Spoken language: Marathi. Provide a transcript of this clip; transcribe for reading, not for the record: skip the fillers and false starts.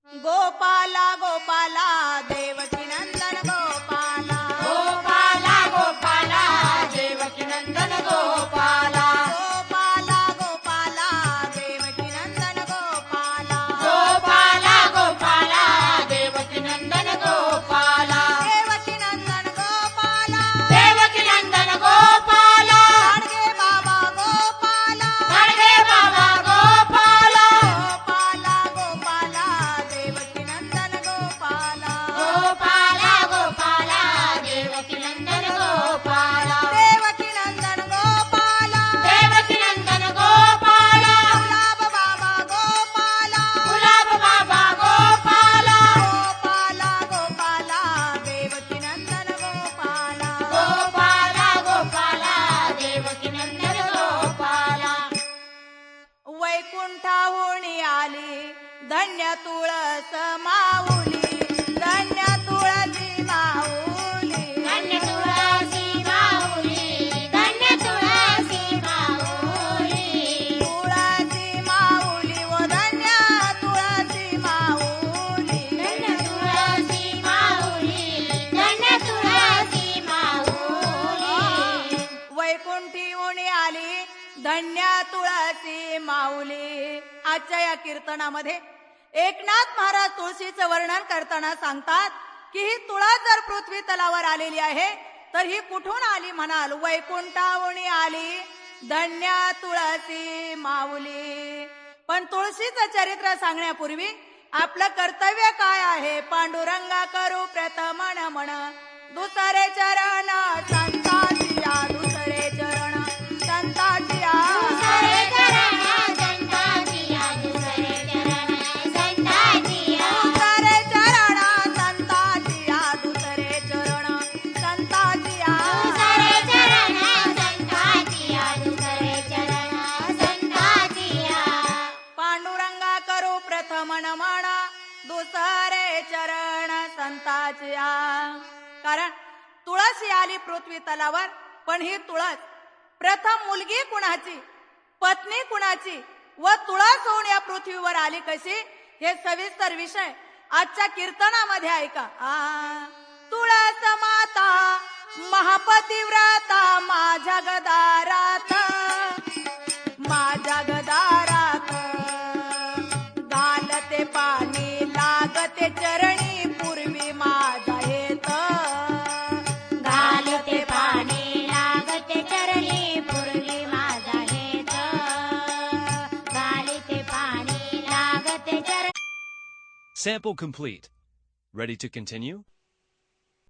गोपाला गोपाला देवकी नंदन गोपाला गोपाला गोपाला देवकी नंदन गोपाला गोपाला गोपाला देवकी नंदन गोपाला गोपाला गोपाला देवकी नंदन गोपाला देवकी नंदन गोपाला देवकी नंदन गोपाला गाडगे बाबा गोपाला गाडगे बाबा गोपाला गोपाला गोपाला देवकी नंदन गोपाला गोपाला गोपाला देवकी नंदन गोपाला देवकी नंदन गोपाला देवकी नंदन गोपाला गुलाब बाबा गोपाला गुलाब बाबा गोपाला गोपाला गोपाला देवकी नंदन गोपाला गोपाला गोपाला देवकी नंदन गोपाला वैकुंठाहून आली धन्य तुळस माऊली धन्य तुळसी माऊली धन्य तुळसी माऊली धन्य तुळसी माऊली तुळसी माऊली व धन्य तुळसी माऊली धन्य तुळसी माऊली धन्य तुळसी माऊली वैकुंठीहून आली धन्य तुळसी माऊली. आजच्या या कीर्तनामध्ये एकनाथ महाराज तुळशीचं वर्णन करताना सांगतात की ही तुळस जर पृथ्वी तलावर आलेली आहे तर ही कुठून आली म्हणाल. वैकुंठाहून आली धन्य तुळसी माऊली. पण तुळशीचं चरित्र सांगण्यापूर्वी आपलं कर्तव्य काय आहे. पांडुरंगा करू प्रथम नमन दुसरे चरण संताची या दुसरे चरण संताची या दुसरे चरण संताजिया दुसरे चरण संताजिया दुसरे चरण संताची या दुसरे चरण संताची या दुसरे चरण संताजिया दुसरे चरण संताजिया पांडुरंगा करू प्रथम नमन दुसरे चरण संताची या. कारण तुळस आली पृथ्वी तलावर पण ही तुळस प्रथम मुलगी कुणाची पत्नी कुणाची व तुळस होऊन या पृथ्वीवर आली कशी हे सविस्तर विषय आजच्या कीर्तनामध्ये ऐका. तुळस माता महापतिव्रता माझ्या गदारात माझ्या गदारात घालते पाणी लागते चरणी पूर्वी माझ्या येत घालते पाणी लागते चरणी पूर्वी माझा हेत घालते पाणी लागते चरणी Sample complete. Ready to continue?